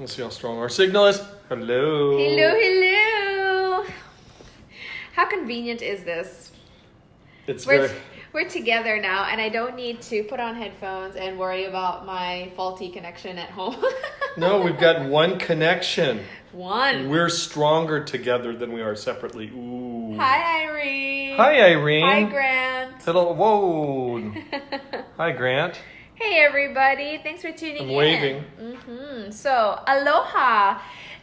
Let's see how strong our signal is. Hello. Hello. How convenient is this? We're together now, and I don't need to put on headphones and worry about my faulty connection at home. No, we've got one connection. One. We're stronger together than we are separately. Ooh. Hi, Irene. Hi, Irene. Hi, Grant. Hello. Whoa. Hi, Grant. Hey, everybody. Thanks for tuning in. I'm waving. So, aloha.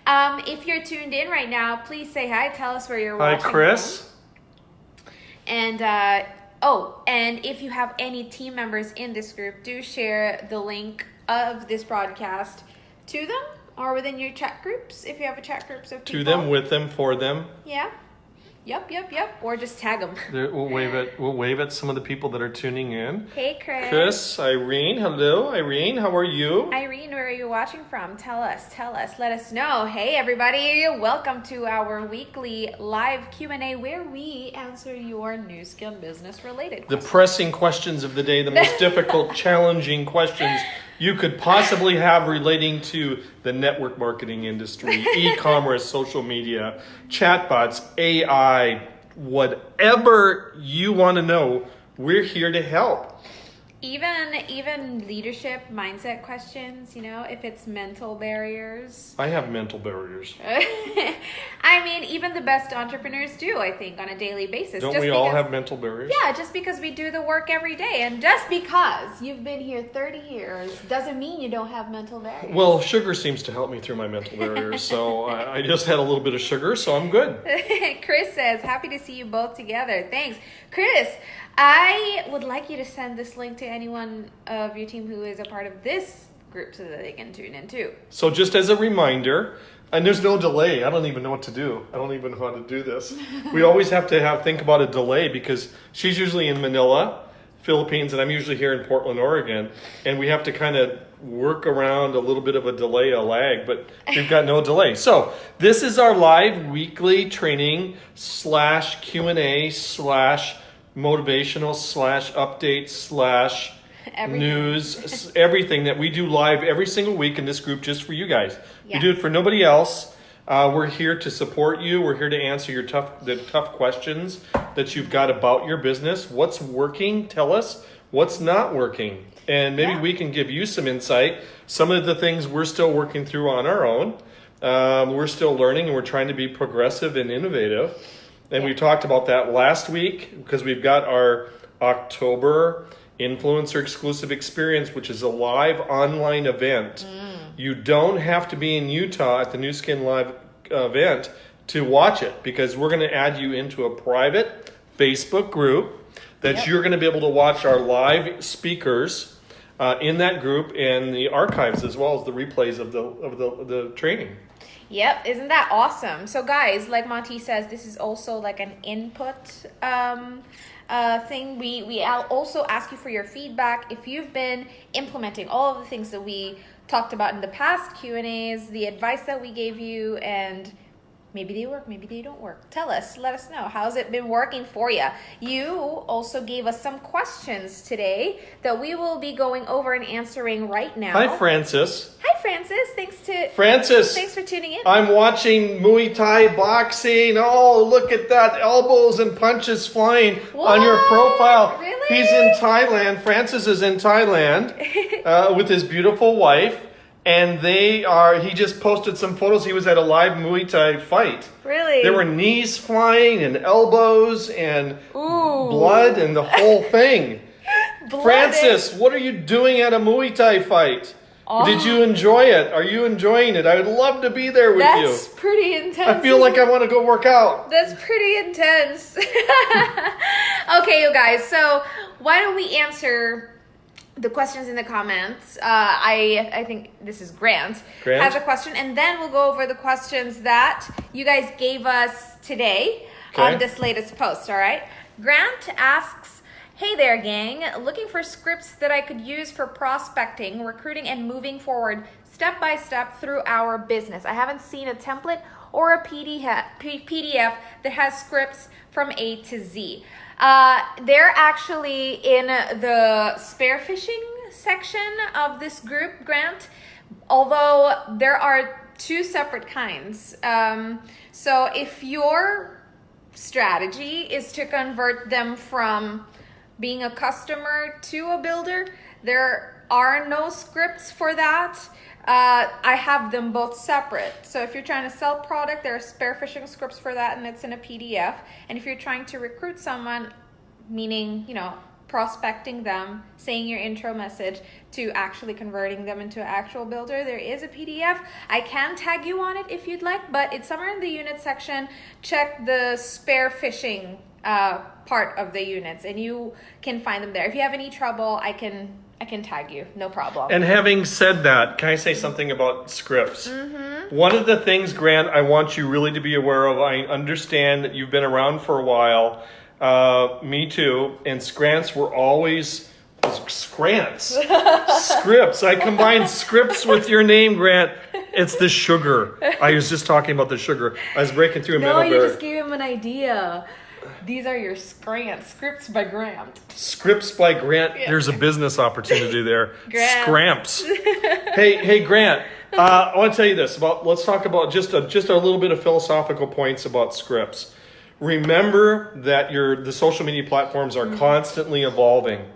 If you're tuned in right now, please say hi. Tell us where you're watching. Hi, Chris. And and if you have any team members in this group, do share the link of this broadcast to them or within your chat groups if you have a chat groups of people. To them, with them, for them. Yeah. Yep. Or just tag them. We'll wave at some of the people that are tuning in. Hey, Chris. Chris, Irene. Hello, Irene. How are you? Irene, where are you watching from? Tell us. Let us know. Hey, everybody. Welcome to our weekly live Q&A where we answer your new skill business related questions. The pressing questions of the day, the most difficult, challenging questions you could possibly have relating to the network marketing industry, e-commerce, social media, chatbots, AI, whatever you want to know, we're here to help. Even leadership mindset questions, if it's mental barriers. I have mental barriers. I mean, even the best entrepreneurs do, I think, on a daily basis. Don't we all have mental barriers? Yeah, just because we do the work every day. And just because you've been here 30 years doesn't mean you don't have mental barriers. Well, sugar seems to help me through my mental barriers. So I just had a little bit of sugar, so I'm good. Chris says, happy to see you both together. Thanks. Chris, I would like you to send this link to anyone of your team who is a part of this group so that they can tune in too. So just as a reminder, and there's no delay. I don't even know what to do. I don't even know how to do this. We always have to think about a delay because she's usually in Manila, Philippines, and I'm usually here in Portland, Oregon. And we have to kind of work around a little bit of a delay, a lag, but we've got no delay. So this is our live weekly training / Q&A / motivational / update / news, everything that we do live every single week in this group just for you guys. Yeah. We do it for nobody else. We're here to support you. We're here to answer your tough questions that you've got about your business. What's working? Tell us what's not working. And maybe we can give you some insight. Some of the things we're still working through on our own. We're still learning and we're trying to be progressive and innovative. And we talked about that last week because we've got our October Influencer Exclusive Experience, which is a live online event. You don't have to be in Utah at the New Skin Live event to watch it because we're going to add you into a private Facebook group that you're going to be able to watch our live speakers in that group and the archives as well as the replays of the training. Yep, isn't that awesome? So guys, like Monty says, this is also like an input thing. We also ask you for your feedback. If you've been implementing all of the things that we talked about in the past Q&As, the advice that we gave you, and maybe they work, maybe they don't work. Tell us, let us know. How's it been working for you? You also gave us some questions today that we will be going over and answering right now. Hi, Francis. Hi, Francis. Thanks for tuning in. I'm watching Muay Thai boxing. Oh, look at that. Elbows and punches flying on your profile. Really? He's in Thailand. Francis is in Thailand with his beautiful wife. And he just posted some photos. He was at a live Muay Thai fight. Really? There were knees flying and elbows and blood and the whole thing. Francis, what are you doing at a Muay Thai fight? Did you enjoy it? Are you enjoying it? I would love to be there with you. That's pretty intense. I feel like I want to go work out. That's pretty intense. Okay, you guys. So why don't we answer the questions in the comments? I think this is Grant has a question, and then we'll go over the questions that you guys gave us today on this latest post. All right. Grant asks, hey there, gang. Looking for scripts that I could use for prospecting, recruiting, and moving forward step by step through our business. I haven't seen a template or a PDF that has scripts from A to Z. They're actually in the spearfishing section of this group, Grant. Although there are two separate kinds. So if your strategy is to convert them from being a customer to a builder, there are no scripts for that. I have them both separate. So if you're trying to sell product, there are spearfishing scripts for that, and it's in a PDF. And if you're trying to recruit someone, meaning, prospecting them, saying your intro message, to actually converting them into an actual builder, there is a PDF. I can tag you on it if you'd like, but it's somewhere in the unit section. Check the spearfishing part of the units, and you can find them there. If you have any trouble, I can tag you, no problem. And having said that, can I say something about scripts? One of the things, Grant, I want you really to be aware of, I understand that you've been around for a while. Me too. And Scrants were always Scrants. Scripts. I combined scripts with your name, Grant. It's the sugar. I was just talking about the sugar. I was breaking through a No, middleberry. you just gave him an idea. These are your scripts by Grant. Scripts by Grant. Yeah. There's a business opportunity there. Grant. Scramps. Hey, Grant. I want to tell you this let's talk about just a little bit of philosophical points about scripts. Remember that the social media platforms are constantly evolving.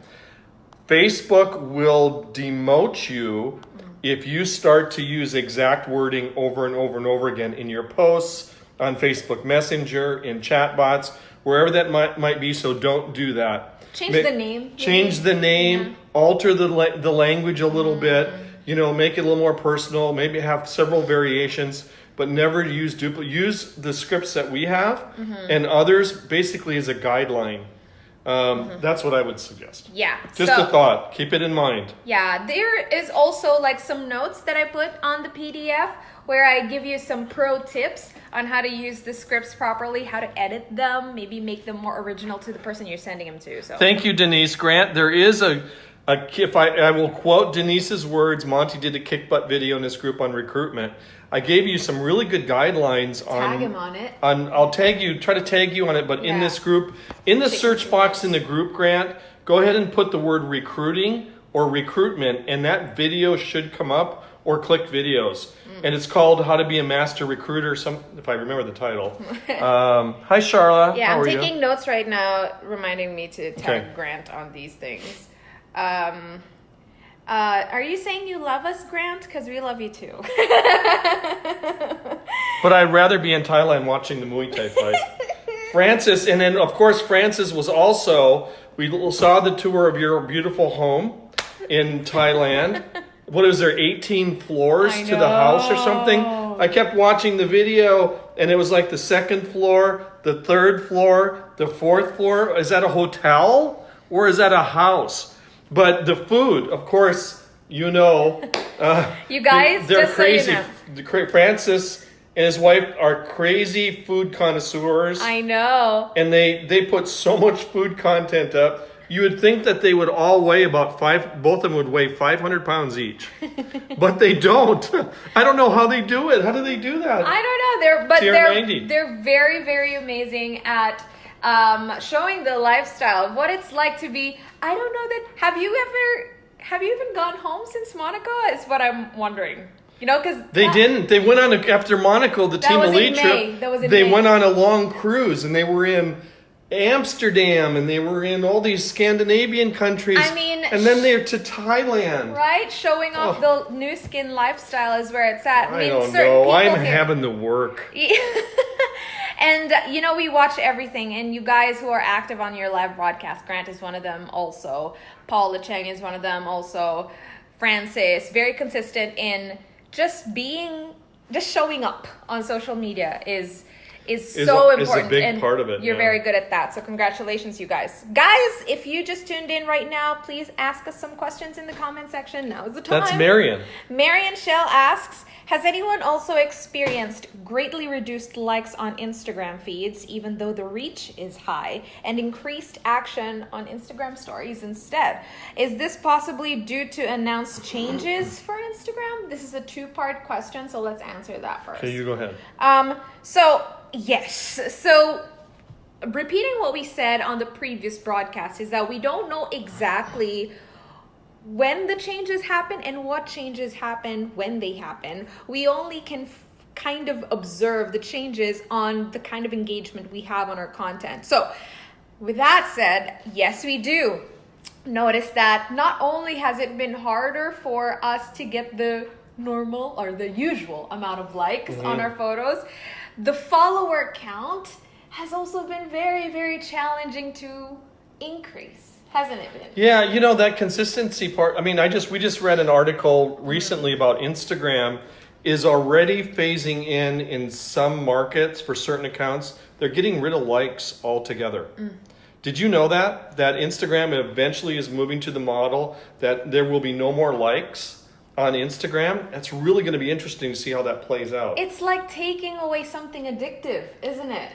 Facebook will demote you if you start to use exact wording over and over and over again in your posts, on Facebook Messenger, in chatbots, wherever that might be. So don't do that. Change the name. Change the name. Alter the language a little bit. Make it a little more personal. Maybe have several variations. But never use use the scripts that we have and others basically as a guideline. That's what I would suggest. Yeah. Just a thought. Keep it in mind. Yeah. There is also some notes that I put on the PDF where I give you some pro tips on how to use the scripts properly, how to edit them, maybe make them more original to the person you're sending them to. So thank you, Denise. Grant, there is if I will quote Denise's words, Monty did a kick butt video in this group on recruitment. I gave you some really good guidelines on. Tag him on it. I'll try to tag you on it, but in this group, in the search box in the group, Grant, go ahead and put the word recruiting or recruitment, and that video should come up, or click videos. And it's called How to Be a Master Recruiter, if I remember the title. Hi, Charla. Yeah, How I'm are taking you? notes right now, reminding me to tag Grant on these things. Are you saying you love us, Grant? Because we love you too. But I'd rather be in Thailand watching the Muay Thai fight. Francis, and then of course Francis was also, we saw the tour of your beautiful home in Thailand. What is there, 18 floors to the house or something? I kept watching the video and it was like the second floor, the third floor, the fourth floor. Is that a hotel or is that a house? But the food, of course, you guys, they're just crazy. So Francis and his wife are crazy food connoisseurs. I know. And they put so much food content up. You would think that they would all weigh both of them would weigh 500 pounds each. But they don't. I don't know how they do it. How do they do that? I don't know. They're very, very amazing at showing the lifestyle of what it's like to be. I don't know that. Have you even gone home since Monaco? Is what I'm wondering. Because they didn't. They went on after Monaco, the Team Elite trip. They went on a long cruise, and they were in Amsterdam, and they were in all these Scandinavian countries. And then they're to Thailand. Right, showing off the new skin lifestyle is where it's at. I don't know. I'm having the work. And, we watch everything. And you guys who are active on your live broadcast, Grant is one of them also. Paul Lecheng is one of them also. Francis, very consistent in just showing up on social media is so important. Is a big part of it. You're very good at that. So congratulations, you guys. Guys, if you just tuned in right now, please ask us some questions in the comment section. Now is the time. That's Marion. Marion Shell asks, has anyone also experienced greatly reduced likes on Instagram feeds, even though the reach is high, and increased action on Instagram stories instead? Is this possibly due to announced changes for Instagram? This is a two-part question, so let's answer that first. Okay, you go ahead. Yes. So repeating what we said on the previous broadcast is that we don't know exactly when the changes happen and what changes happen when they happen. We only can kind of observe the changes on the kind of engagement we have on our content. So with that said, yes, we do notice that not only has it been harder for us to get the normal or the usual amount of likes on our photos, the follower count has also been very, very challenging to increase, hasn't it been? Yeah, that consistency part. I mean, we just read an article recently about Instagram is already phasing in some markets for certain accounts. They're getting rid of likes altogether. Did you know that Instagram eventually is moving to the model that there will be no more likes on Instagram? That's really going to be interesting to see how that plays out. It's like taking away something addictive, isn't it?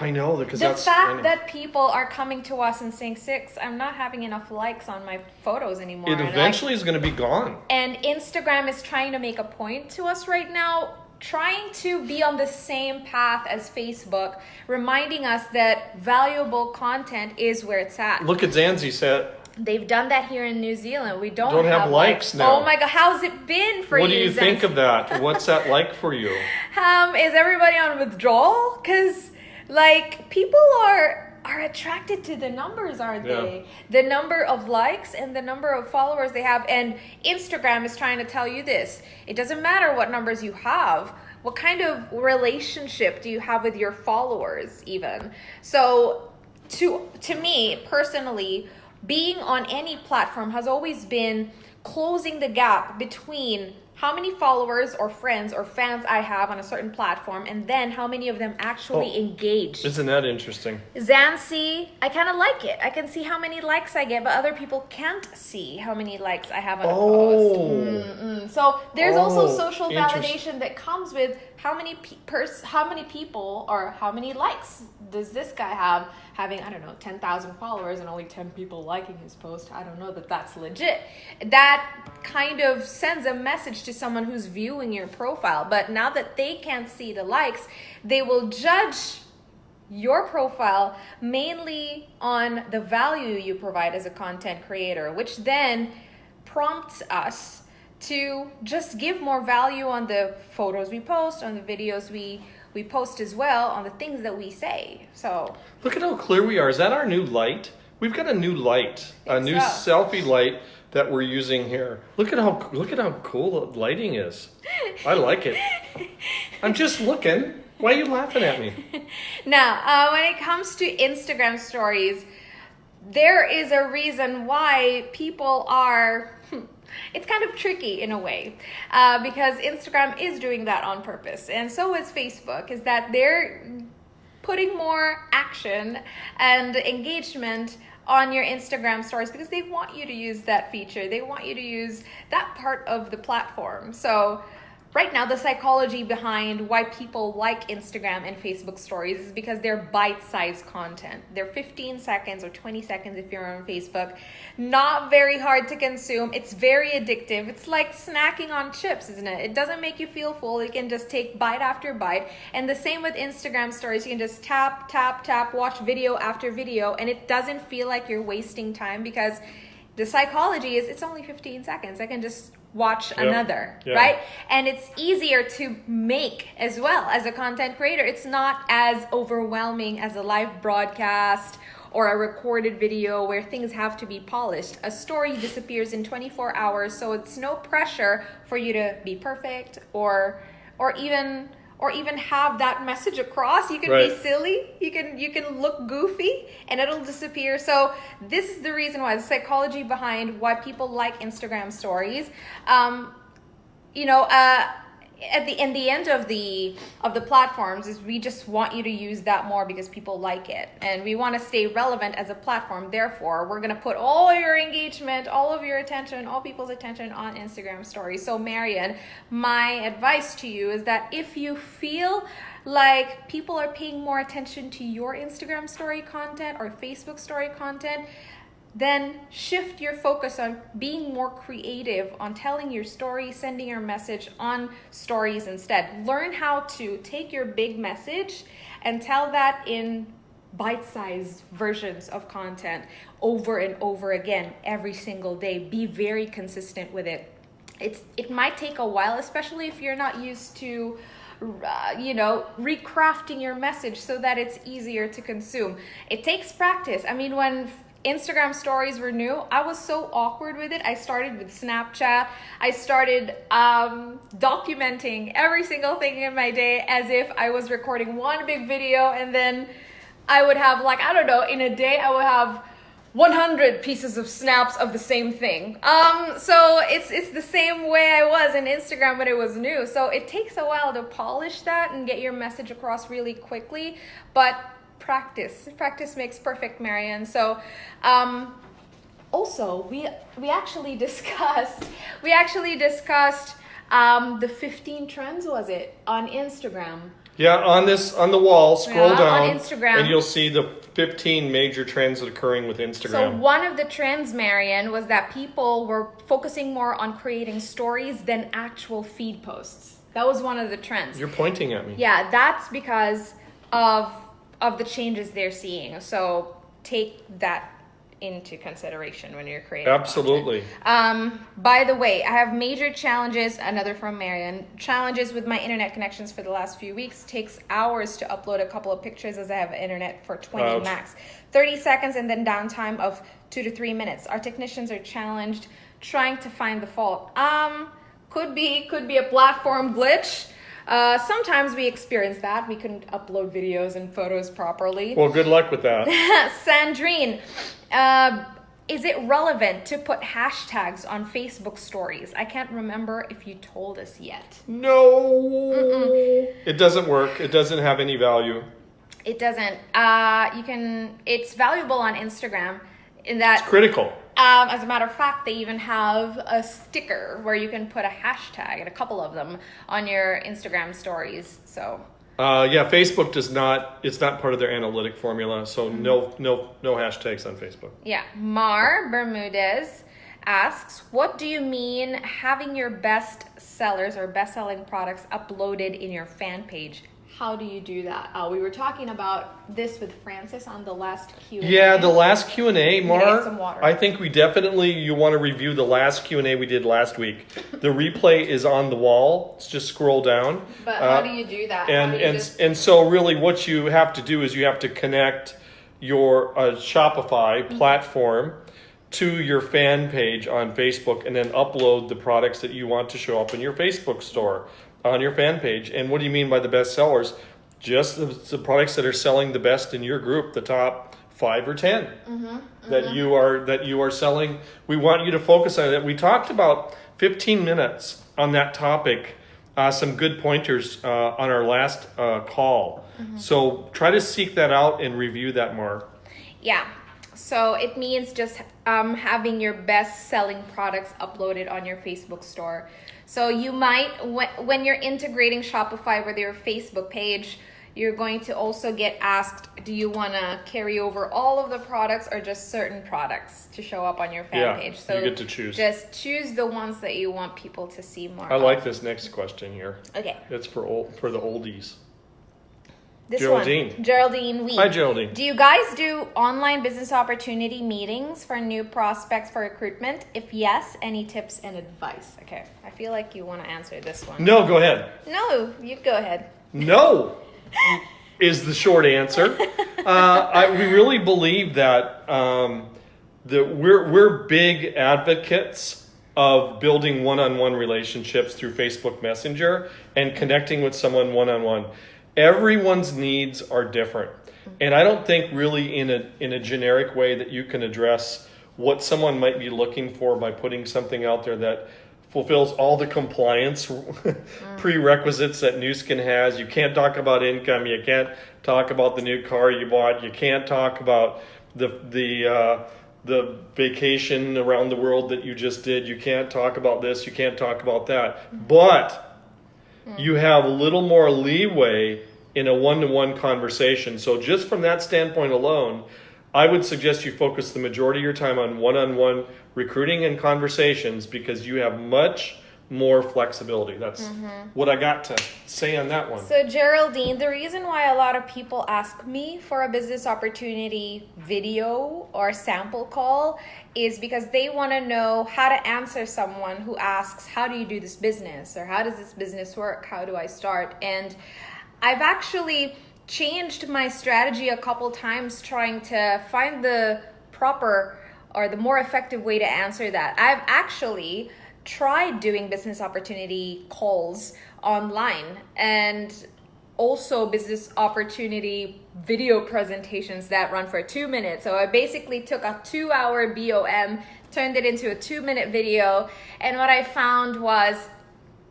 I know, because the fact that people are coming to us and saying, Six, I'm not having enough likes on my photos anymore. It eventually is going to be gone. And Instagram is trying to make a point to us right now, trying to be on the same path as Facebook, reminding us that valuable content is where it's at. Look at Zanzi said. They've done that here in New Zealand. We don't have likes now. Oh my God, how's it been for you? What do you think of that? What's that like for you? Is everybody on withdrawal? Because people are attracted to the numbers, aren't they? The number of likes and the number of followers they have. And Instagram is trying to tell you this. It doesn't matter what numbers you have. What kind of relationship do you have with your followers even? So to me personally, being on any platform has always been closing the gap between how many followers or friends or fans I have on a certain platform, and then how many of them actually engage. Isn't that interesting? Zancy, I kind of like it. I can see how many likes I get, but other people can't see how many likes I have on a post. So there's also social validation that comes with how many people or how many likes does this guy have, having, 10,000 followers and only 10 people liking his post. I don't know that that's legit. That kind of sends a message to someone who's viewing your profile. But now that they can't see the likes, they will judge your profile mainly on the value you provide as a content creator, which then prompts us to just give more value on the photos we post, on the videos we post as well, on the things that we say. So look at how clear we are. Is that our new light? We've got a new light, a new selfie light that we're using here. Look at how cool the lighting is. I like it. I'm just looking. Why are you laughing at me? Now, when it comes to Instagram stories, there is a reason why people are... It's kind of tricky in a way because Instagram is doing that on purpose, and so is Facebook, is that they're putting more action and engagement on your Instagram stories because they want you to use that feature. They want you to use that part of the platform. So right now, the psychology behind why people like Instagram and Facebook stories is because they're bite-sized content. They're 15 seconds or 20 seconds if you're on Facebook. Not very hard to consume. It's very addictive. It's like snacking on chips, isn't it? It doesn't make you feel full. You can just take bite after bite. And the same with Instagram stories. You can just tap, tap, tap, watch video after video, and it doesn't feel like you're wasting time because the psychology is it's only 15 seconds. I can just watch another, right? And it's easier to make as well as a content creator. It's not as overwhelming as a live broadcast or a recorded video where things have to be polished. A story disappears in 24 hours, so it's no pressure for you to be perfect or even have that message across. You can be silly, you can look goofy, and it'll disappear. So this is the reason why, the psychology behind why people like Instagram stories. At the end of the platforms is we just want you to use that more because people like it, and we want to stay relevant as a platform. Therefore, we're going to put all your engagement, all of your attention, all people's attention on Instagram stories. So Marian, my advice to you is that if you feel like people are paying more attention to your Instagram story content or Facebook story content, then shift your focus on being more creative, on telling your story, sending your message on stories instead. Learn how to take your big message and tell that in bite-sized versions of content over and over again every single day. Be very consistent with it. It might take a while, especially if you're not used to recrafting your message so that it's easier to consume. It takes practice. I mean, when Instagram stories were new, I was so awkward with it. I started with Snapchat. I started documenting every single thing in my day as if I was recording one big video, and then I would have, like, I don't know, in a day I would have 100 pieces of snaps of the same thing. So it's the same way I was in Instagram when it was new. So it takes a while to polish that and get your message across really quickly, but practice makes perfect, Marian. So also we actually discussed the 15 trends, was it, on Instagram? Yeah, on the wall, scroll down on Instagram, and you'll see the 15 major trends that are occurring with Instagram. So one of the trends, Marian, was that people were focusing more on creating stories than actual feed posts. That was one of the trends. You're pointing at me. Yeah, that's because of the changes they're seeing. So take that into consideration when you're creating Absolutely. content. By the way, I have major challenges, another from Marian, challenges with my internet connections for the last few weeks. Takes hours to upload a couple of pictures as I have internet for 20 max. 30 seconds and then downtime of 2 to 3 minutes. Our technicians are challenged trying to find the fault. Could be a platform glitch. Sometimes we experience that. We couldn't upload videos and photos properly. Well, good luck with that. Sandrine, is it relevant to put hashtags on Facebook stories? I can't remember if you told us yet. No. It doesn't work. It doesn't have any value. It doesn't. It's valuable on Instagram in that... It's critical. As a matter of fact, they even have a sticker where you can put a hashtag and a couple of them on your Instagram stories. So Facebook does not. It's not part of their analytic formula. So no hashtags on Facebook. Yeah. Mar Bermudez asks, what do you mean having your best sellers or best-selling products uploaded in your fan page? How do you do that? We were talking about this with Francis on the last Q&A. Yeah, the last Q&A, Mar. Some water. I think you want to review the last Q&A we did last week. The replay is on the wall. Let's just scroll down. But how do you do that? And so really what you have to do is you have to connect your Shopify platform to your fan page on Facebook and then upload the products that you want to show up in your Facebook store on your fan page. And what do you mean by the best sellers? Just the products that are selling the best in your group, the top 5 or 10 that you are selling. We want you to focus on it. We talked about 15 minutes on that topic, some good pointers on our last call. So try to seek that out and review that more. Yeah. So it means just having your best-selling products uploaded on your Facebook store. So you might, when you're integrating Shopify with your Facebook page, you're going to also get asked, do you want to carry over all of the products or just certain products to show up on your fan page? So you get to choose. Just choose the ones that you want people to see more. I like this next question here. Okay. It's for the oldies. This Geraldine. one. Geraldine Wee. Hi, Geraldine. Do you guys do online business opportunity meetings for new prospects for recruitment? If yes, any tips and advice? Okay. I feel like you want to answer this one. No, go ahead. No, you go ahead. No is the short answer. We really believe that we're big advocates of building one-on-one relationships through Facebook Messenger and connecting with someone one-on-one. Everyone's needs are different. And I don't think really in a generic way that you can address what someone might be looking for by putting something out there that fulfills all the compliance prerequisites that Nu Skin has. You can't talk about income. You can't talk about the new car you bought. You can't talk about the vacation around the world that you just did. You can't talk about this. You can't talk about that. But you have a little more leeway in a one-to-one conversation. So just from that standpoint alone, I would suggest you focus the majority of your time on one-on-one recruiting and conversations because you have much more flexibility. That's what I got to say on that one. So Geraldine, the reason why a lot of people ask me for a business opportunity video or sample call is because they want to know how to answer someone who asks, how do you do this business? Or how does this business work? How do I start? And I've actually changed my strategy a couple times trying to find the proper or the more effective way to answer that. I've actually tried doing business opportunity calls online and also business opportunity video presentations that run for 2 minutes. So I basically took a 2-hour BOM, turned it into a 2-minute video, and what I found was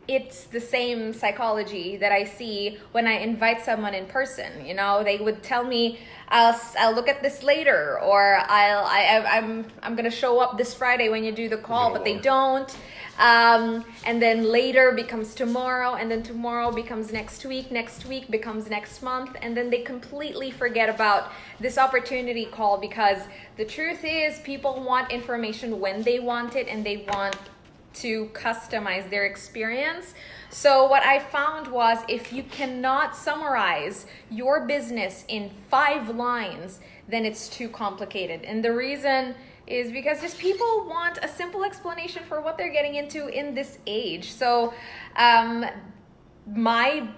it's the same psychology that I see when I invite someone in person. You know, they would tell me, I'll look at this later, or I'm gonna show up this Friday when you do the call, but they don't. And then later becomes tomorrow, and then tomorrow becomes next week becomes next month, and then they completely forget about this opportunity call, because the truth is people want information when they want it, and they want to customize their experience. So what I found was, if you cannot summarize your business in 5 lines, then it's too complicated. And the reason is because just people want a simple explanation for what they're getting into in this age. So my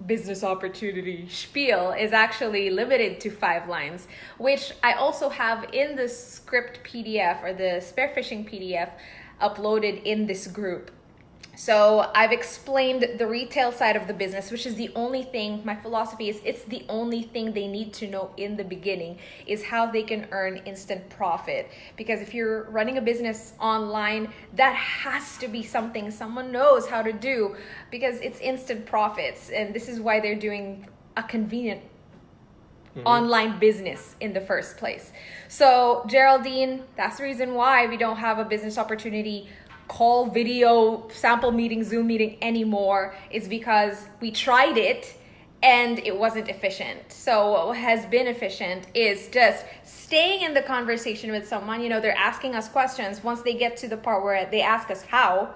business opportunity spiel is actually limited to 5 lines, which I also have in the script PDF or the spearfishing PDF uploaded in this group. So I've explained the retail side of the business, which is the only thing, my philosophy is it's the only thing they need to know in the beginning, is how they can earn instant profit. Because if you're running a business online, that has to be something someone knows how to do, because it's instant profits. And this is why they're doing a convenient online business in the first place. So Geraldine, that's the reason why we don't have a business opportunity call, video, sample meeting, Zoom meeting anymore, is because we tried it and it wasn't efficient. So what has been efficient is just staying in the conversation with someone. You know, they're asking us questions. Once they get to the part where they ask us how,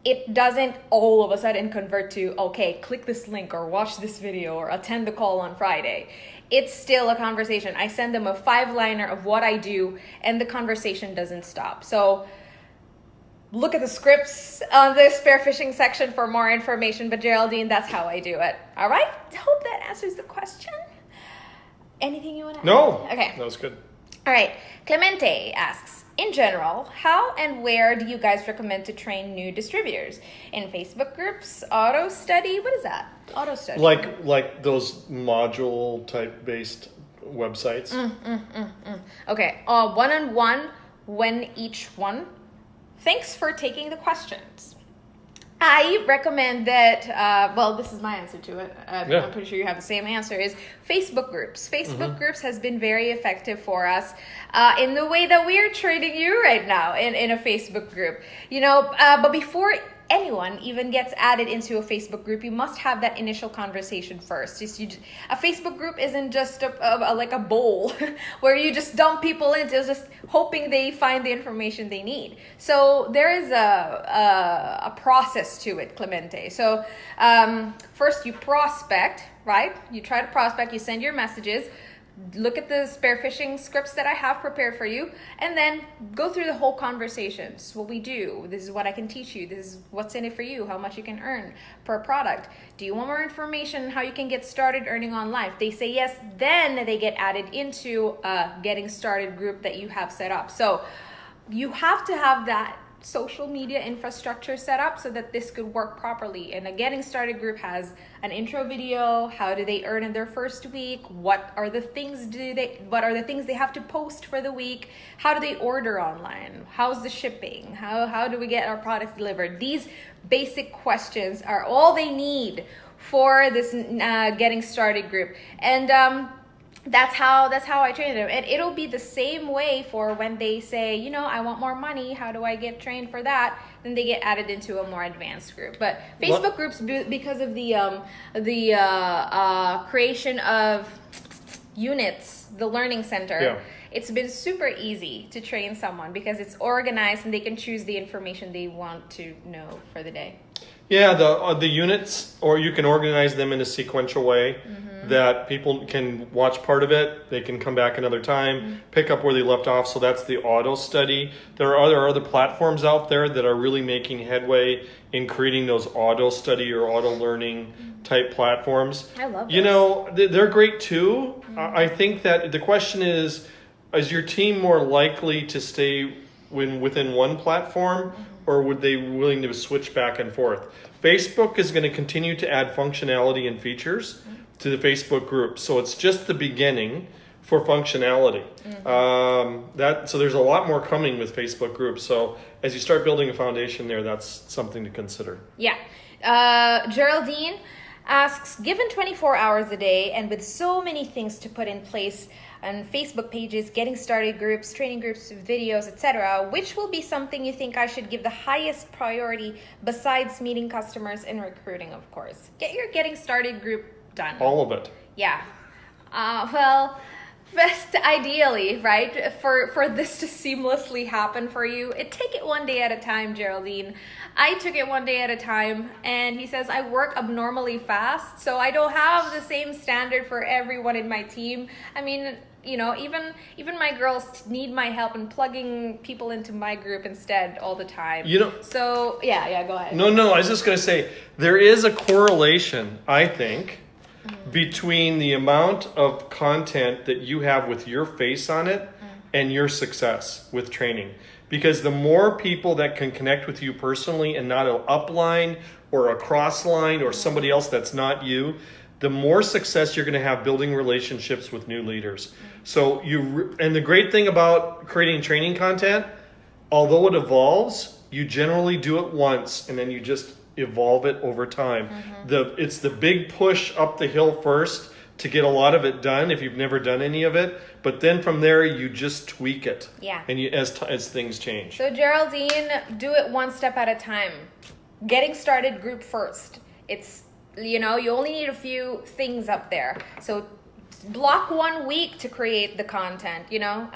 it doesn't all of a sudden convert to, okay, click this link or watch this video or attend the call on Friday. It's still a conversation. I send them a 5-liner of what I do, and the conversation doesn't stop. So look at the scripts on the spearfishing section for more information. But Geraldine, that's how I do it. All right? Hope that answers the question. Anything you want to add? No. Okay. That was good. All right. Clemente asks, in general, how and where do you guys recommend to train new distributors? In Facebook groups, auto study? What is that? Auto study. Like those module type based websites. Okay. One-on-one, when each one. Thanks for taking the questions. I recommend that, well, this is my answer to it. I'm pretty sure you have the same answer, is Facebook groups. Facebook groups has been very effective for us in the way that we are training you right now in a Facebook group. You know, but before anyone even gets added into a Facebook group, you must have that initial conversation first. A Facebook group isn't just like a bowl where you just dump people into, just hoping they find the information they need. So there is a process to it, Clemente. So first you prospect, right? You try to prospect, you send your messages, look at the spearfishing scripts that I have prepared for you, and then go through the whole conversation. This is what we do. This is what I can teach you. This is what's in it for you, how much you can earn per product. Do you want more information how you can get started earning online? If they say yes, then they get added into a getting started group that you have set up. So you have to have that social media infrastructure set up so that this could work properly. And a getting started group has an intro video. How do they earn in their first week? What are the things they have to post for the week? How do they order online? How's the shipping? How do we get our products delivered? These basic questions are all they need for this getting started group. And that's how I train them. And it'll be the same way for when they say, you know, I want more money, how do I get trained for that? Then they get added into a more advanced group. But Facebook groups, because of the creation of units, the learning center, it's been super easy to train someone because it's organized and they can choose the information they want to know for the day. Yeah, the units, or you can organize them in a sequential way that people can watch part of it. They can come back another time, pick up where they left off. So that's the auto study. There are other platforms out there that are really making headway in creating those auto study or auto learning type platforms. I love those. You know, they're great too. I think that the question is your team more likely to stay within one platform, or would they be willing to switch back and forth? Facebook is going to continue to add functionality and features to the Facebook group. So it's just the beginning for functionality. So there's a lot more coming with Facebook groups. So as you start building a foundation there, that's something to consider. Yeah. Geraldine asks, given 24 hours a day and with so many things to put in place on Facebook pages, getting started groups, training groups, videos, etc., which will be something you think I should give the highest priority besides meeting customers and recruiting, of course? Get your getting started group done. All of it. Yeah. Well, best ideally, right? For this to seamlessly happen for you, take it one day at a time, Geraldine. I took it one day at a time, and he says, I work abnormally fast, so I don't have the same standard for everyone in my team. I mean, you know, even my girls need my help in plugging people into my group instead all the time. You know. So, yeah, go ahead. No, I was just going to say, there is a correlation, I think, between the amount of content that you have with your face on it and your success with training. Because the more people that can connect with you personally and not an upline or a cross line or somebody else that's not you, the more success you're going to have building relationships with new leaders. So and the great thing about creating training content, although it evolves, you generally do it once and then you just evolve it over time. It's the big push up the hill first to get a lot of it done if you've never done any of it, but then from there you just tweak it. Yeah. And as things change. So Geraldine, do it one step at a time. Getting started group first. It's, you know, you only need a few things up there. So block 1 week to create the content, you know?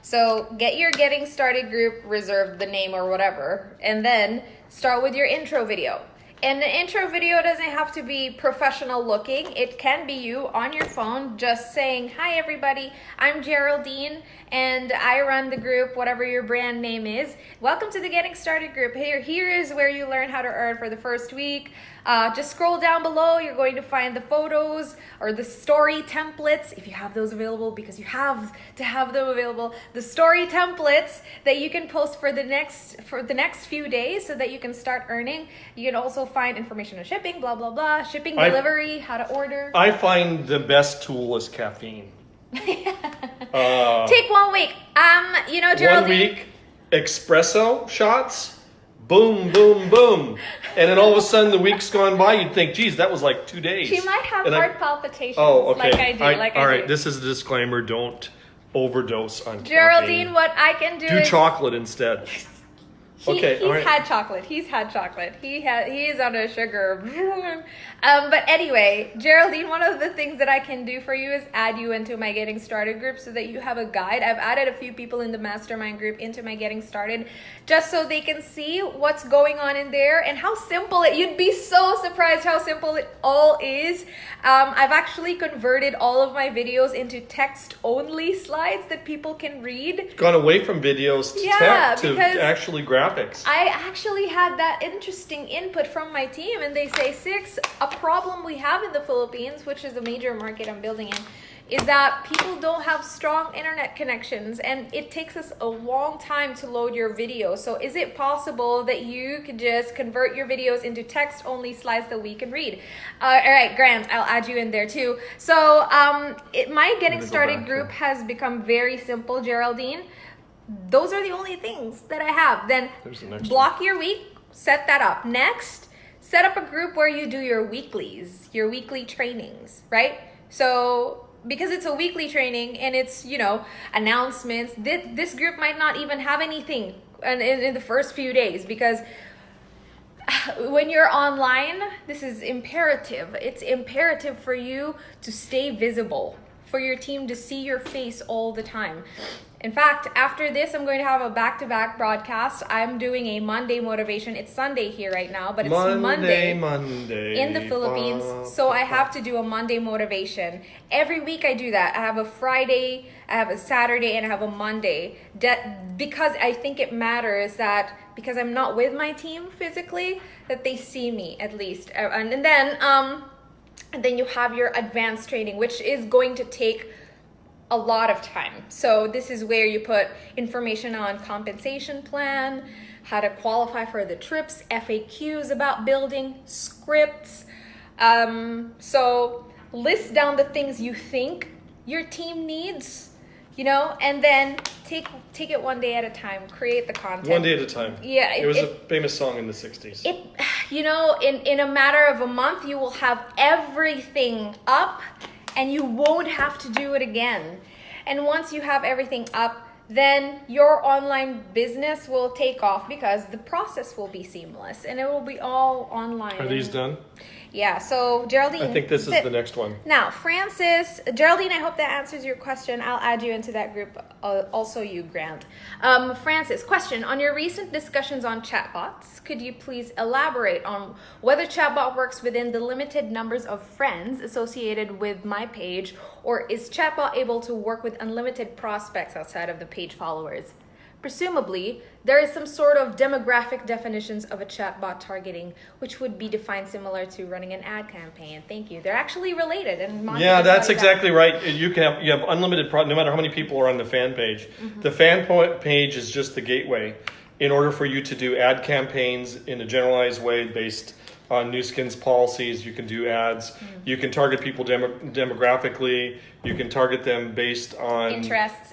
So get your getting started group, reserve the name or whatever, and then start with your intro video. And the intro video doesn't have to be professional looking. It can be you on your phone just saying, hi everybody, I'm Geraldine and I run the group, whatever your brand name is. Welcome to the Getting Started group. Here is where you learn how to earn for the first week. Just scroll down below. You're going to find the photos or the story templates, if you have those available, because you have to have them available. The story templates that you can post for the next few days so that you can start earning. You can also find information on shipping, blah, blah, blah, shipping, delivery, how to order. I find the best tool is caffeine. Take 1 week. You know, Geraldine. 1 week, espresso shots, boom, boom, boom. And then all of a sudden the week's gone by, you'd think, geez, that was like 2 days. She might have heart palpitations. Oh, okay. Like I do. All right, this is a disclaimer. Don't overdose on Geraldine, caffeine. what I can do is... chocolate instead. He's had chocolate. He is on a sugar. But anyway, Geraldine, one of the things that I can do for you is add you into my Getting Started group so that you have a guide. I've added a few people in the mastermind group into my Getting Started just so they can see what's going on in there and how simple you'd be so surprised how simple it all is. I've actually converted all of my videos into text-only slides that people can read. Gone away from videos to text to actually graphics. I actually had that interesting input from my team, and they say, Six, a problem we have in the Philippines, which is a major market I'm building in, is that people don't have strong internet connections and it takes us a long time to load your video. So is it possible that you could just convert your videos into text-only slides that we can read? All right, Grant, I'll add you in there too. So my Getting Started group has become very simple, Geraldine. Those are the only things that I have. Then block your week, set that up. Next, set up a group where you do your weeklies, your weekly trainings, right? So because it's a weekly training and it's, you know, announcements, this group might not even have anything in the first few days, because when you're online, this is imperative. It's imperative for you to stay visible for your team to see your face all the time. In fact, after this, I'm going to have a back-to-back broadcast. I'm doing a Monday motivation. It's Sunday here right now, but it's Monday in the Philippines. So I have to do a Monday motivation. Every week I do that. I have a Friday, I have a Saturday, and I have a Monday. Because I think it matters that because I'm not with my team physically, that they see me at least. And then you have your advanced training, which is going to take a lot of time. So this is where you put information on compensation plan, how to qualify for the trips, FAQs about building, scripts. So list down the things you think your team needs, and then take it one day at a time. Create the content. One day at a time. Yeah. It was a famous song in the 60s. In a matter of a month, you will have everything up and you won't have to do it again. And once you have everything up, then your online business will take off because the process will be seamless and it will be all online. Are these done? Yeah, so Geraldine. I think this is the next one. Now, Geraldine, I hope that answers your question. I'll add you into that group, also you, Grant. Francis, question. On your recent discussions on chatbots, could you please elaborate on whether chatbot works within the limited numbers of friends associated with my page, or is chatbot able to work with unlimited prospects outside of the page followers? Presumably, there is some sort of demographic definitions of a chatbot targeting, which would be defined similar to running an ad campaign. Thank you. They're actually related. And yeah, that's exactly right. You have unlimited, no matter how many people are on the fan page. Mm-hmm. The fan page is just the gateway in order for you to do ad campaigns in a generalized way based on Nu Skin's policies. You can do ads. Mm-hmm. You can target people demographically. You can target them based on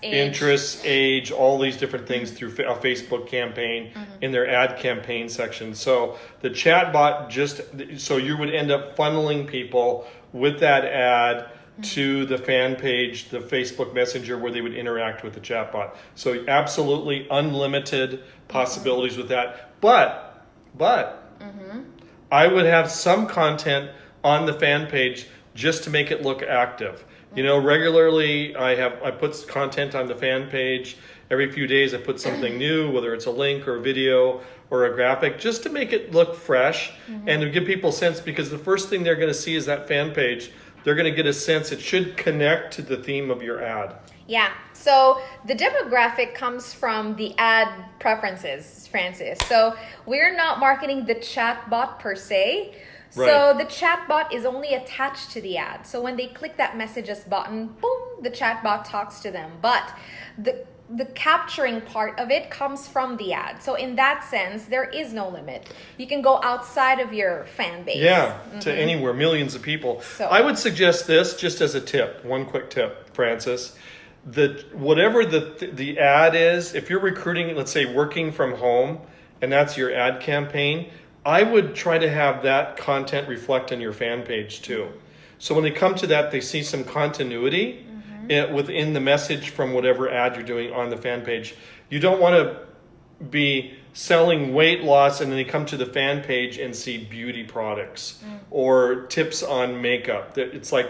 interests, age, all these different things through a Facebook campaign in their ad campaign section. So the chatbot so you would end up funneling people with that ad to the fan page, the Facebook Messenger, where they would interact with the chatbot. So absolutely unlimited possibilities with that. But I would have some content on the fan page just to make it look active. Regularly I put content on the fan page. Every few days I put something new, whether it's a link or a video or a graphic, just to make it look fresh and to give people a sense, because the first thing they're going to see is that fan page. They're going to get a sense it should connect to the theme of your ad. Yeah. So the demographic comes from the ad preferences, Francis. So we're not marketing the chatbot per se. Right. So the chatbot is only attached to the ad. So when they click that messages button, boom, the chatbot talks to them. But the capturing part of it comes from the ad. So in that sense, there is no limit. You can go outside of your fan base. Yeah, to anywhere, millions of people. So I would suggest this just as a tip, one quick tip, Francis. Whatever the ad is, if you're recruiting, let's say working from home, and that's your ad campaign, I would try to have that content reflect on your fan page too. So when they come to that, they see some continuity within the message from whatever ad you're doing on the fan page. You don't want to be selling weight loss and then they come to the fan page and see beauty products or tips on makeup. It's like,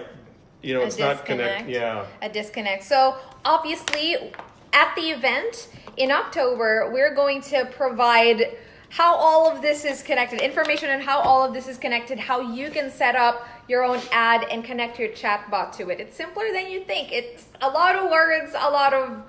it's not connect. Yeah. A disconnect. So obviously at the event in October, we're going to provide how all of this is connected, information on how all of this is connected, how you can set up your own ad and connect your chatbot to it. It's simpler than you think. It's a lot of words, a lot of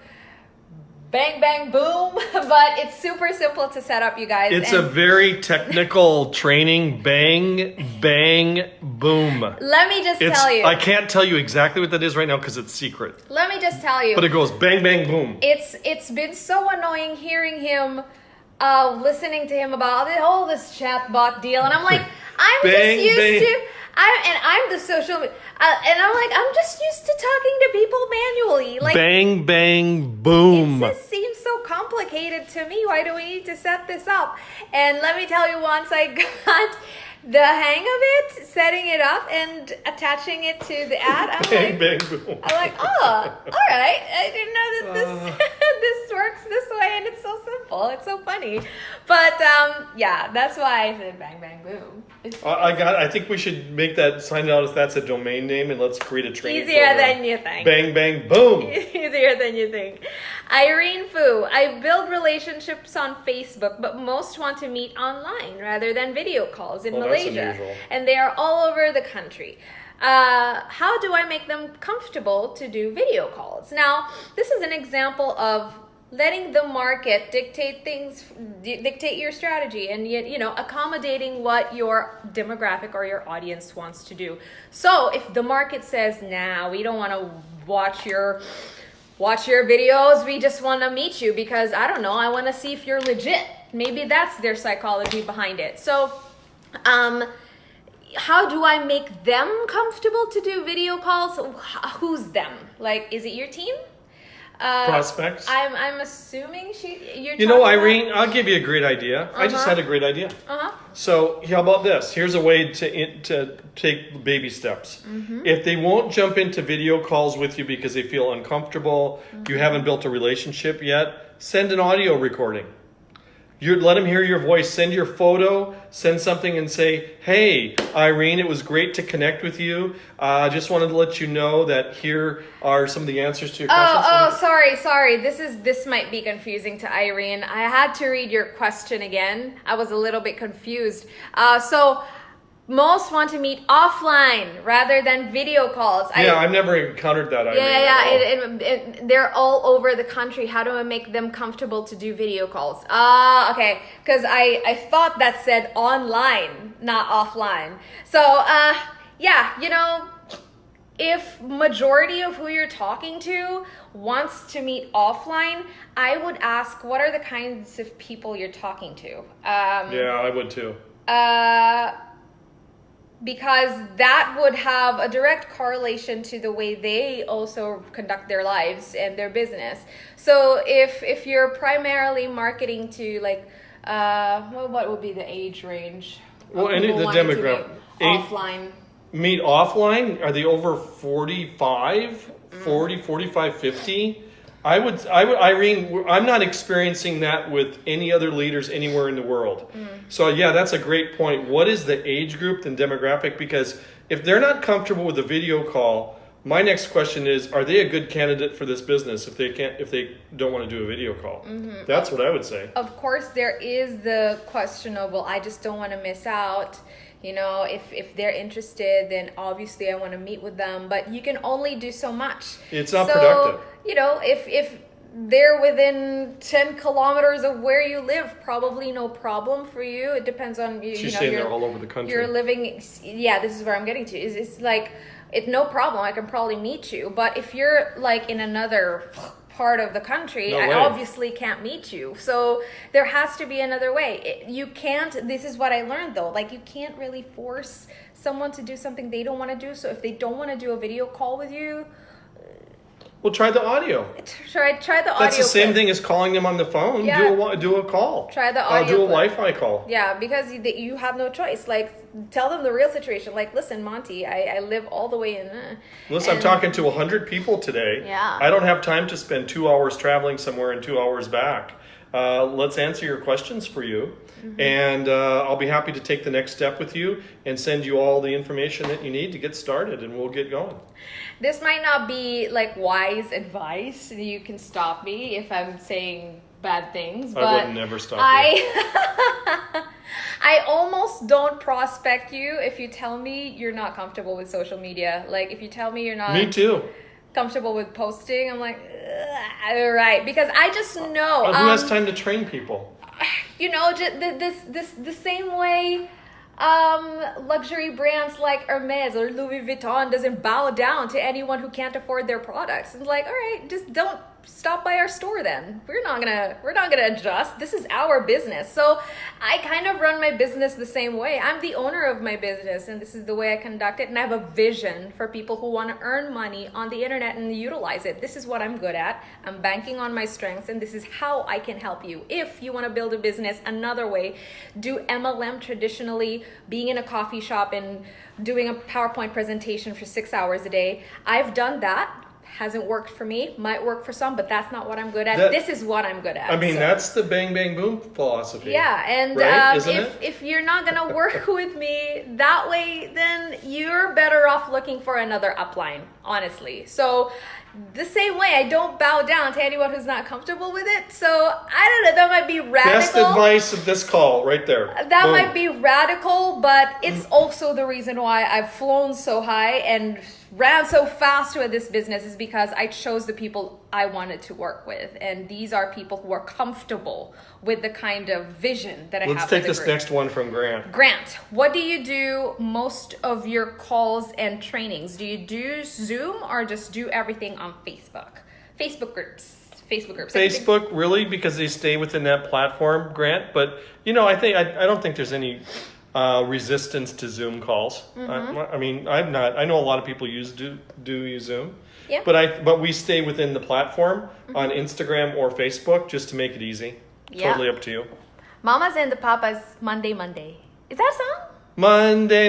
bang, bang, boom, but it's super simple to set up, you guys. It's a very technical training, bang, bang, boom. Let me just tell you. I can't tell you exactly what that is right now because it's secret. Let me just tell you. But it goes bang, bang, boom. It's been so annoying hearing him listening to him about this chatbot deal, and I'm like, I'm the social, and I'm like, I'm just used to talking to people manually. Like bang, bang, boom. It just seems so complicated to me. Why do we need to set this up? And let me tell you, once I got the hang of it, setting it up and attaching it to the ad. Bang, bang, boom. I'm like, oh, all right. I didn't know that this this works this way, and it's so simple. It's so funny. But yeah, that's why I said bang, bang, boom. I think we should make that, sign it out as that's a domain name, and let's create a training Easier program. than you think. Bang, bang, boom. Easier than you think. Irene Fu, I build relationships on Facebook, but most want to meet online rather than video calls in Well, that's Malaysia. unusual. And they are all over the country. How do I make them comfortable to do video calls? Now, this is an example of letting the market dictate things, dictate your strategy, and yet, accommodating what your demographic or your audience wants to do. So if the market says, nah, we don't want to watch your videos, we just want to meet you because, I don't know, I want to see if you're legit. Maybe that's their psychology behind it. So, how do I make them comfortable to do video calls? Who's them? Like, is it your team? Prospects. I'm assuming you're You know, talking Irene, I'll give you a great idea. I just had a great idea. Uh-huh. So how about this? Here's a way to take baby steps. Mm-hmm. If they won't jump into video calls with you because they feel uncomfortable, you haven't built a relationship yet, send an audio recording. Let them hear your voice. Send your photo. Send something and say, hey, Irene, it was great to connect with you. I just wanted to let you know that here are some of the answers to your questions. Sorry. This might be confusing to Irene. I had to read your question again. I was a little bit confused. So most want to meet offline rather than video calls. I've never encountered that, Irene. They're all over the country. How do I make them comfortable to do video calls? Okay, because I thought that said online, not offline. So, if majority of who you're talking to wants to meet offline, I would ask, what are the kinds of people you're talking to? I would too. Because that would have a direct correlation to the way they also conduct their lives and their business. So if you're primarily marketing to what would be the age range? Well, the demographic. Offline. Meet offline? Are they over 45, 40, 45, 50? I would, Irene, I'm not experiencing that with any other leaders anywhere in the world. So yeah, that's a great point. What is the age group and demographic? Because if they're not comfortable with a video call, my next question is, are they a good candidate for this business if they don't want to do a video call? That's what I would say. Of course, there is the questionable, I just don't want to miss out. If they're interested, then obviously I want to meet with them, but you can only do so much. It's not productive. If they're within 10 kilometers of where you live, probably no problem for you. It depends on you. She's saying they're all over the country. You're living, this is where I'm getting to. It's like, no problem. I can probably meet you. But if you're like in another part of the country, I obviously can't meet you. So there has to be another way. You can't, this is what I learned though, you can't really force someone to do something they don't want to do. So if they don't want to do a video call with you, well, try the audio. Try the audio. That's the same thing as calling them on the phone. Yeah. Do a call. Try the audio. Do a Wi-Fi call. Yeah, because you have no choice. Tell them the real situation. Listen, Monty, I live all the way in. Listen, I'm talking to 100 people today. Yeah. I don't have time to spend 2 hours traveling somewhere and 2 hours back. Let's answer your questions for you. And I'll be happy to take the next step with you and send you all the information that you need to get started, and we'll get going. This might not be wise advice. You can stop me if I'm saying bad things, but I would never stop you. I almost don't prospect you if you tell me you're not comfortable with social media. If you tell me you're not Me too. comfortable with posting, I'm like, all right, because I just know. Who has time to train people? The same way luxury brands like Hermes or Louis Vuitton doesn't bow down to anyone who can't afford their products. It's all right, just don't stop by our store then. We're not gonna adjust. This is our business. So I kind of run my business the same way. I'm the owner of my business, and this is the way I conduct it. And I have a vision for people who want to earn money on the internet and utilize it. This is what I'm good at. I'm banking on my strengths, and this is how I can help you. If you want to build a business another way, do MLM traditionally, being in a coffee shop and doing a PowerPoint presentation for 6 hours a day. I've done that. Hasn't worked for me, might work for some, but that's not what I'm good at. This is what I'm good at. I mean, that's the bang, bang, boom philosophy. Yeah, and right? if you're not going to work with me that way, then you're better off looking for another upline, honestly. So the same way, I don't bow down to anyone who's not comfortable with it. So I don't know, that might be radical. Best advice of this call right there. That might be radical, but it's also the reason why I've flown so high and ran so fast with this business, is because I chose the people I wanted to work with. And these are people who are comfortable with the kind of vision that I have. Let's take this next one from Grant. Grant, what do you do most of your calls and trainings? Do you do Zoom or just do everything on Facebook? Facebook groups. Facebook, really, because they stay within that platform, Grant. But I don't think there's any resistance to Zoom calls. I mean, I know a lot of people do use Zoom. Yeah. But we stay within the platform on Instagram or Facebook just to make it easy. Yeah. Totally up to you. Mamas and the Papas, Monday. Is that a song? Monday,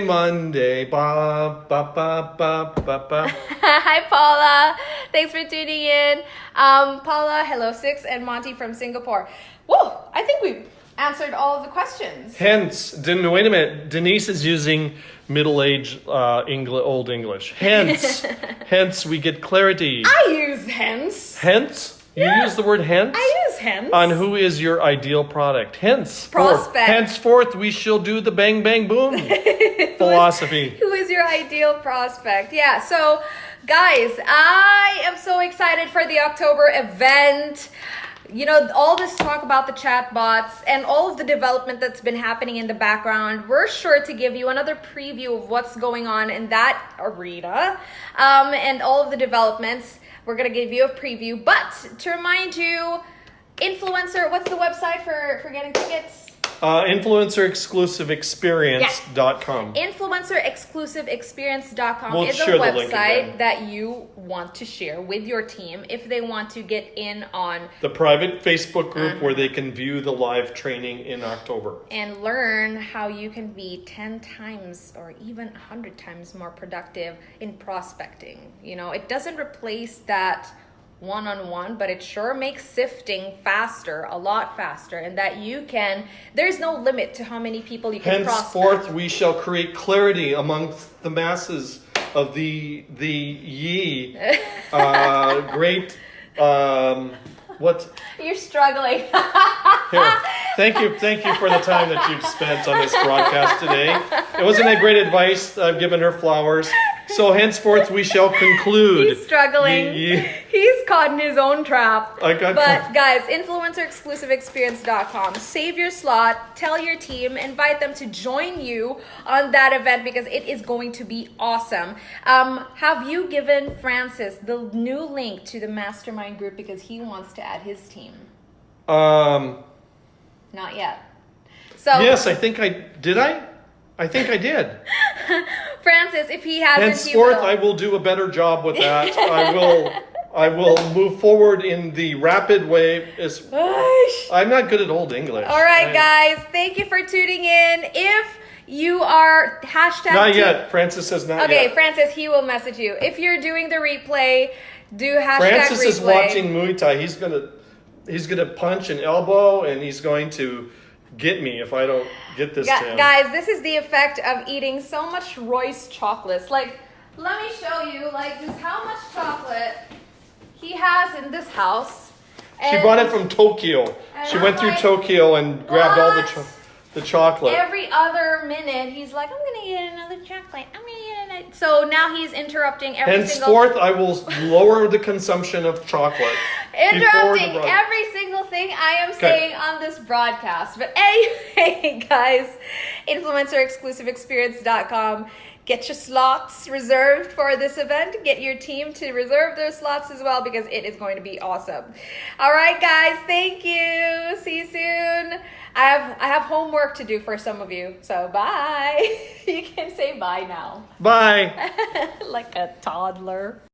ba ba ba ba ba ba. Hi, Paula. Thanks for tuning in. Paula, hello, Six, and Monty from Singapore. Whoa, I think we've answered all of the questions. Hence, wait a minute. Denise is using middle-aged Old English. Hence, we get clarity. I use hence. Hence? You use the word hence? I use hence. On who is your ideal product. Prospect. Henceforth, we shall do the bang, bang, boom philosophy. Who is your ideal prospect? Yeah, so guys, I am so excited for the October event. All this talk about the chat bots and all of the development that's been happening in the background, we're sure to give you another preview of what's going on in that arena, and all of the developments. We're going to give you a preview, but to remind you, Influencer, what's the website for getting tickets? InfluencerExclusiveExperience.com. InfluencerExclusiveExperience.com is a website that you want to share with your team if they want to get in on the private Facebook group where they can view the live training in October and learn how you can be 10 times or even 100 times more productive in prospecting. It doesn't replace that one-on-one, but it sure makes sifting faster, a lot faster, and that there's no limit to how many people you can prospect. Henceforth, we shall create clarity amongst the masses of the great, what? You're struggling. Here, thank you for the time that you've spent on this broadcast today. It wasn't that great advice. I've given her flowers. So henceforth we shall conclude. He's struggling. He's caught in his own trap. But guys, InfluencerExclusiveExperience.com. Save your slot. Tell your team. Invite them to join you on that event because it is going to be awesome. Have you given Francis the new link to the mastermind group because he wants to add his team? Not yet. So yes, I think I did. I think I did. Francis, if he hasn't, henceforth, I will do a better job with that. I will move forward in the rapid way. I'm not good at Old English. All right, guys. Thank you for tuning in. If you are hashtag... Not yet. Francis says not yet. Okay, Francis, he will message you. If you're doing the replay, do hashtag Francis replay. is watching Muay Thai. He's gonna punch an elbow, and he's going to get me if I don't get this to him. Guys, this is the effect of eating so much Royce chocolates. Let me show you, just how much chocolate he has in this house. She brought it from Tokyo. She went through Tokyo and grabbed all the chocolate. Every other minute, he's like, I'm going to get another chocolate. So now he's interrupting Henceforth, I will lower the consumption of chocolate. Interrupting every single thing I am saying on this broadcast. But anyway, guys, InfluencerExclusiveExperience.com. Get your slots reserved for this event. Get your team to reserve their slots as well because it is going to be awesome. All right, guys, thank you. See you soon. I have homework to do for some of you, so bye. You can say bye now. Bye. Like a toddler.